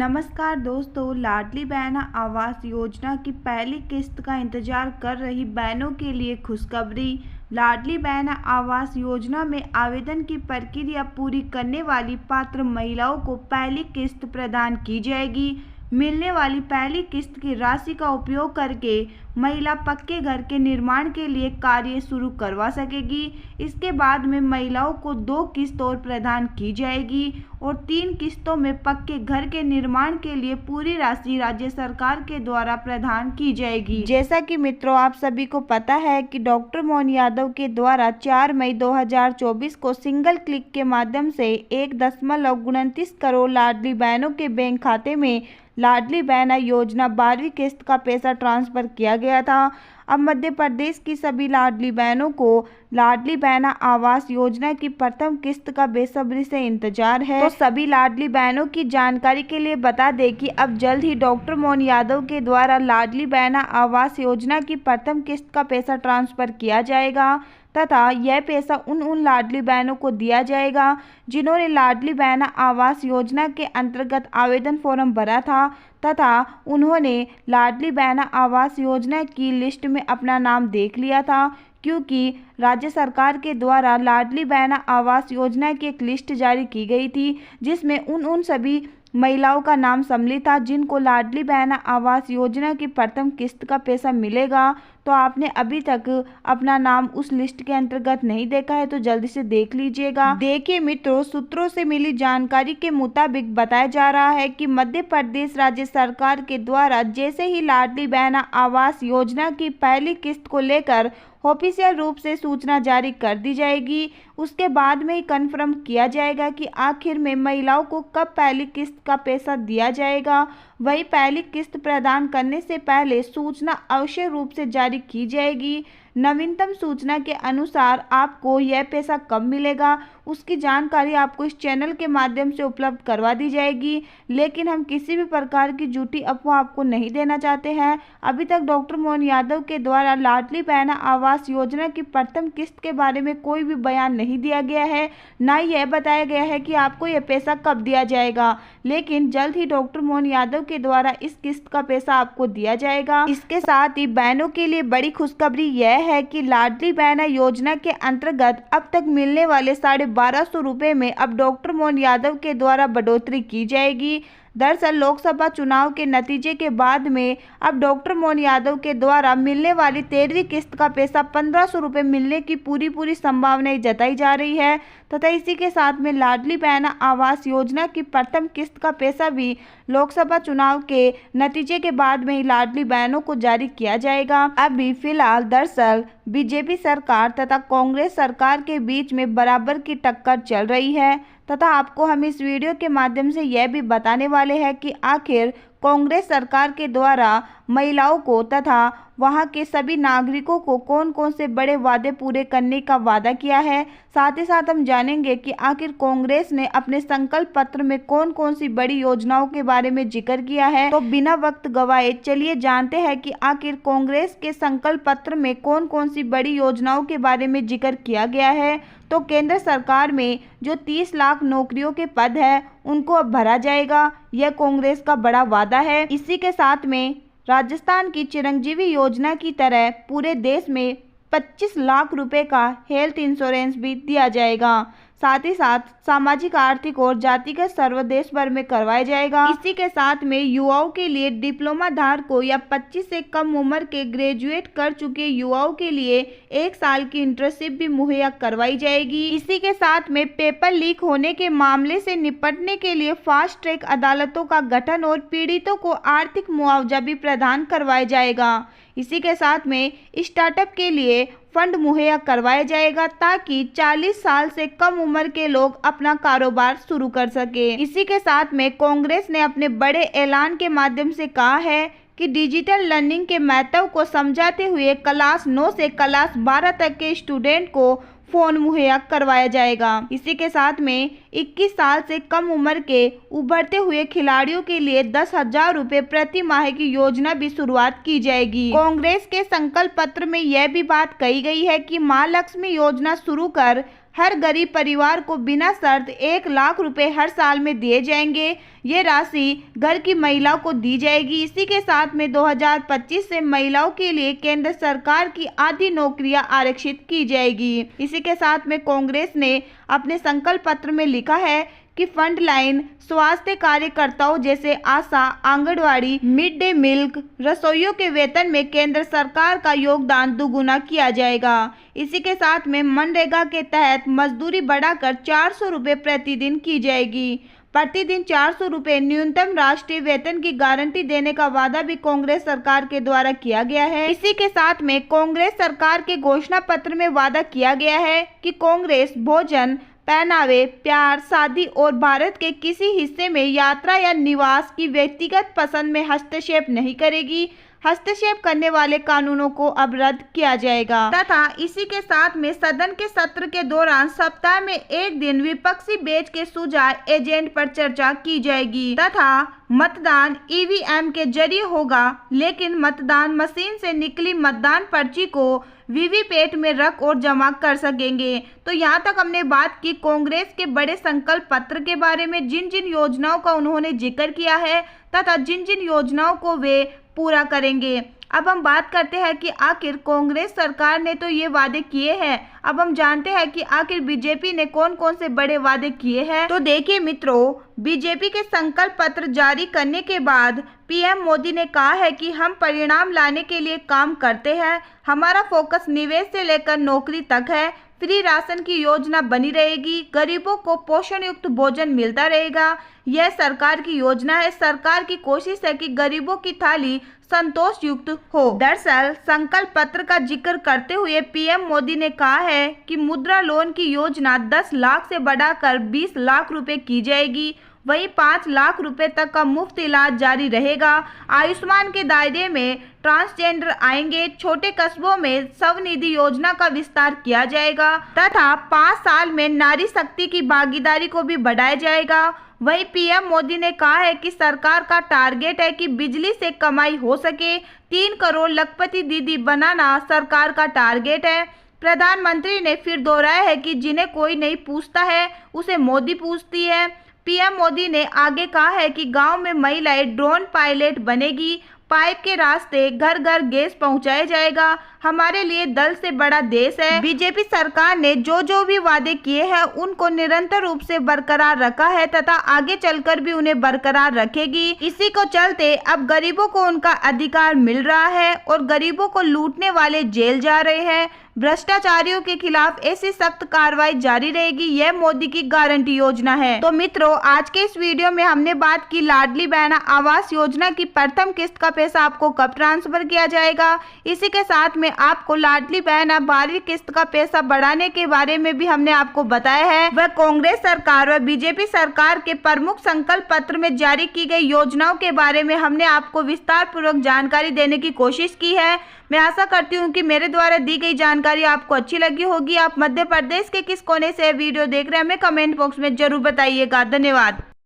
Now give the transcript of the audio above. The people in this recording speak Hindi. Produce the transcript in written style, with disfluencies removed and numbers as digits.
नमस्कार दोस्तों, लाडली बहन आवास योजना की पहली किस्त का इंतजार कर रही बहनों के लिए खुशखबरी। लाडली बहन आवास योजना में आवेदन की प्रक्रिया पूरी करने वाली पात्र महिलाओं को पहली किस्त प्रदान की जाएगी। मिलने वाली पहली किस्त की राशि का उपयोग करके महिला पक्के घर के निर्माण के लिए कार्य शुरू करवा सकेगी। इसके बाद में महिलाओं को 2 किस्त और प्रदान की जाएगी और 3 किस्तों में पक्के घर के निर्माण के लिए पूरी राशि राज्य सरकार के द्वारा प्रदान की जाएगी। जैसा कि मित्रों आप सभी को पता है कि डॉक्टर मोहन यादव के द्वारा 4 मई 2024 को सिंगल क्लिक के माध्यम से 1.29 करोड़ लाडली बहनों के बैंक खाते में लाडली बहन योजना 12वीं किस्त का पैसा ट्रांसफर किया गया था। अब मध्य प्रदेश की सभी लाडली बहनों को लाडली बहन आवास योजना की प्रथम किस्त का बेसब्री से इंतजार है। तो सभी लाडली बहनों की जानकारी के लिए बता दें कि अब जल्द ही डॉक्टर मोहन यादव के द्वारा लाडली बहन आवास योजना की प्रथम किस्त का पैसा ट्रांसफर किया जाएगा तथा यह पैसा उन लाडली बहनों को दिया जाएगा जिन्होंने लाडली बहन आवास योजना के अंतर्गत आवेदन फॉर्म भरा था तथा उन्होंने लाडली बहन आवास योजना की लिस्ट में अपना नाम देख लिया था, क्योंकि राज्य सरकार के द्वारा लाडली बहन आवास योजना की एक लिस्ट जारी की गई थी जिसमें उन सभी महिलाओं का नाम सम्मिलित था जिनको लाडली बहन आवास योजना की प्रथम किस्त का पैसा मिलेगा। तो आपने अभी तक अपना नाम उस लिस्ट के अंतर्गत नहीं देखा है तो जल्दी से देख लीजिएगा। देखिए मित्रों, सूत्रों से मिली जानकारी के मुताबिक बताया जा रहा है कि मध्य प्रदेश राज्य सरकार के द्वारा जैसे ही लाडली बहन आवास योजना की पहली किस्त को लेकर ऑफिशियल रूप से सूचना जारी कर दी जाएगी, उसके बाद में ही कन्फर्म किया जाएगा कि आखिर में महिलाओं को कब पहली किस्त का पैसा दिया जाएगा। वही पहली किस्त प्रदान करने से पहले सूचना अवश्य रूप से जारी की जाएगी। नवीनतम सूचना के अनुसार आपको यह पैसा कब मिलेगा उसकी जानकारी आपको इस चैनल के माध्यम से उपलब्ध करवा दी जाएगी, लेकिन हम किसी भी प्रकार की झूठी अफवाह आपको नहीं देना चाहते हैं। अभी तक डॉक्टर मोहन यादव के द्वारा लाडली बहन आवास योजना की प्रथम किस्त के बारे में कोई भी बयान नहीं दिया गया है, ना ही यह बताया गया है कि आपको यह पैसा कब दिया जाएगा, लेकिन जल्द ही डॉक्टर मोहन यादव के द्वारा इस किस्त का पैसा आपको दिया जाएगा। इसके साथ ही बहनों के लिए बड़ी खुशखबरी यह है कि लाडली बहन योजना के अंतर्गत अब तक मिलने वाले 1250 रुपए में अब डॉक्टर मोहन यादव के द्वारा बढ़ोतरी की जाएगी। दरअसल लोकसभा चुनाव के नतीजे के बाद में अब डॉक्टर मोहन यादव के द्वारा मिलने वाली 13वीं किस्त का पैसा 1500 रुपये मिलने की पूरी संभावनाएं जताई जा रही है तथा इसी के साथ में लाडली बहन आवास योजना की प्रथम किस्त का पैसा भी लोकसभा चुनाव के नतीजे के बाद में ही लाडली बहनों को जारी किया जाएगा। अभी फिलहाल दरअसल बीजेपी सरकार तथा कांग्रेस सरकार के बीच में बराबर की टक्कर चल रही है तथा आपको हम इस वीडियो के माध्यम से यह भी बताने वाले हैं कि आखिर कांग्रेस सरकार के द्वारा महिलाओं को तथा वहां के सभी नागरिकों को कौन कौन से बड़े वादे पूरे करने का वादा किया है। साथ ही साथ हम जानेंगे कि आखिर कांग्रेस ने अपने संकल्प पत्र में कौन कौन सी बड़ी योजनाओं के बारे में जिक्र किया है। तो बिना वक्त गवाए चलिए जानते हैं कि आखिर कांग्रेस के संकल्प पत्र में कौन कौन सी बड़ी योजनाओं के बारे में जिक्र किया गया है। तो केंद्र सरकार में जो 30 लाख नौकरियों के पद है उनको अब भरा जाएगा, यह कांग्रेस का बड़ा वादा है। इसी के साथ में राजस्थान की चिरंजीवी योजना की तरह पूरे देश में 25 लाख रुपए का हेल्थ इंश्योरेंस भी दिया जाएगा। साथ ही साथ सामाजिक, आर्थिक और जातिगत सर्वे देश भर में करवाया जाएगा। इसी के साथ में युवाओं के लिए डिप्लोमा धारकों या 25 से कम उम्र के ग्रेजुएट कर चुके युवाओं के लिए 1 साल की इंटर्नशिप भी मुहैया करवाई जाएगी। इसी के साथ में पेपर लीक होने के मामले से निपटने के लिए फास्ट ट्रैक अदालतों का गठन और पीड़ितों को आर्थिक मुआवजा भी प्रदान करवाया जाएगा। इसी के साथ में स्टार्टअप के लिए फंड मुहैया करवाया जाएगा ताकि 40 साल से कम उम्र के लोग अपना कारोबार शुरू कर सके। इसी के साथ में कांग्रेस ने अपने बड़े ऐलान के माध्यम से कहा है कि डिजिटल लर्निंग के महत्व को समझाते हुए क्लास 9 से क्लास 12 तक के स्टूडेंट को फोन मुहैया करवाया जाएगा। इसी के साथ में 21 साल से कम उम्र के उभरते हुए खिलाड़ियों के लिए 10,000 रुपए प्रति माह की योजना भी शुरुआत की जाएगी। कांग्रेस के संकल्प पत्र में यह भी बात कही गई है कि मां लक्ष्मी योजना शुरू कर हर गरीब परिवार को बिना शर्त 1 लाख रुपए हर साल में दिए जाएंगे। ये राशि घर की महिलाओं को दी जाएगी। इसी के साथ में 2025 से महिलाओं के लिए केंद्र सरकार की आधी नौकरियां आरक्षित की जाएगी। इसी के साथ में कांग्रेस ने अपने संकल्प पत्र में लिखा है कि फ्रंटलाइन स्वास्थ्य कार्यकर्ताओं जैसे आशा, आंगनवाड़ी, मिड डे मील रसोइयों के वेतन में केंद्र सरकार का योगदान दोगुना किया जाएगा। इसी के साथ में मनरेगा के तहत मजदूरी बढ़ाकर 400 रुपये प्रतिदिन की जाएगी। प्रतिदिन 400 रुपये न्यूनतम राष्ट्रीय वेतन की गारंटी देने का वादा भी कांग्रेस सरकार के द्वारा किया गया है। इसी के साथ में कांग्रेस सरकार के घोषणा पत्र में वादा किया गया है कि कांग्रेस भोजन, पहनावे, प्यार, शादी और भारत के किसी हिस्से में यात्रा या निवास की व्यक्तिगत पसंद में हस्तक्षेप नहीं करेगी। हस्तक्षेप करने वाले कानूनों को अब रद्द किया जाएगा तथा इसी के साथ में सदन के सत्र के दौरान सप्ताह में 1 दिन विपक्षी बेंच के सुझाव एजेंडे पर चर्चा की जाएगी तथा मतदान ईवीएम के जरिए होगा, लेकिन मतदान मशीन से निकली मतदान पर्ची को वीवीपैट में रख और जमा कर सकेंगे। तो यहाँ तक हमने बात की कांग्रेस के बड़े संकल्प पत्र के बारे में, जिन जिन योजनाओं का उन्होंने जिक्र किया है तथा जिन जिन योजनाओं को वे पूरा करेंगे। अब हम बात करते हैं कि आखिर कांग्रेस सरकार ने तो ये वादे किए हैं, अब हम जानते हैं कि आखिर बीजेपी ने कौन कौन से बड़े वादे किए हैं। तो देखिए मित्रों, बीजेपी के संकल्प पत्र जारी करने के बाद पीएम मोदी ने कहा है कि हम परिणाम लाने के लिए काम करते हैं। हमारा फोकस निवेश से लेकर नौकरी तक है। फ्री राशन की योजना बनी रहेगी। गरीबों को पोषण युक्त भोजन मिलता रहेगा। यह सरकार की योजना है। सरकार की कोशिश है कि गरीबों की थाली संतोष युक्त हो। दरअसल संकल्प पत्र का जिक्र करते हुए पीएम मोदी ने कहा है कि मुद्रा लोन की योजना 10 लाख से बढ़ाकर 20 लाख रुपए की जाएगी। वहीं 5 लाख रुपए तक का मुफ्त इलाज जारी रहेगा। आयुष्मान के दायरे में ट्रांसजेंडर आएंगे। छोटे कस्बों में स्वनिधि योजना का विस्तार किया जाएगा तथा 5 साल में नारी शक्ति की भागीदारी को भी बढ़ाया जाएगा। वहीं पीएम मोदी ने कहा है कि सरकार का टारगेट है कि बिजली से कमाई हो सके। 3 करोड़ लखपति दीदी बनाना सरकार का टारगेट है। प्रधानमंत्री ने फिर दोहराया है कि जिन्हें कोई नहीं पूछता है उसे मोदी पूछती है। पीएम मोदी ने आगे कहा है कि गांव में महिलाएं ड्रोन पायलट बनेगी। पाइप के रास्ते घर घर गैस पहुंचाया जाएगा। हमारे लिए दल से बड़ा देश है। बीजेपी सरकार ने जो भी वादे किए हैं उनको निरंतर रूप से बरकरार रखा है तथा आगे चलकर भी उन्हें बरकरार रखेगी। इसी को चलते अब गरीबों को उनका अधिकार मिल रहा है और गरीबों को लूटने वाले जेल जा रहे हैं। भ्रष्टाचारियों के खिलाफ ऐसी सख्त कार्रवाई जारी रहेगी। यह मोदी की गारंटी योजना है। तो मित्रों, आज के इस वीडियो में हमने बात की लाडली बहन आवास योजना की प्रथम किस्त का पैसा आपको कब ट्रांसफर किया जाएगा। इसी के साथ में आपको लाडली बहन 12वीं किस्त का पैसा बढ़ाने के बारे में भी हमने आपको बताया है। वह कांग्रेस सरकार व बीजेपी सरकार के प्रमुख संकल्प पत्र में जारी की गई योजनाओं के बारे में हमने आपको विस्तार पूर्वक जानकारी देने की कोशिश की है। मैं आशा करती हूँ कि मेरे द्वारा दी गई जानकारी आपको अच्छी लगी होगी। आप मध्य प्रदेश के किस कोने से वीडियो देख रहे हैं हमें कमेंट बॉक्स में जरूर बताइएगा। धन्यवाद।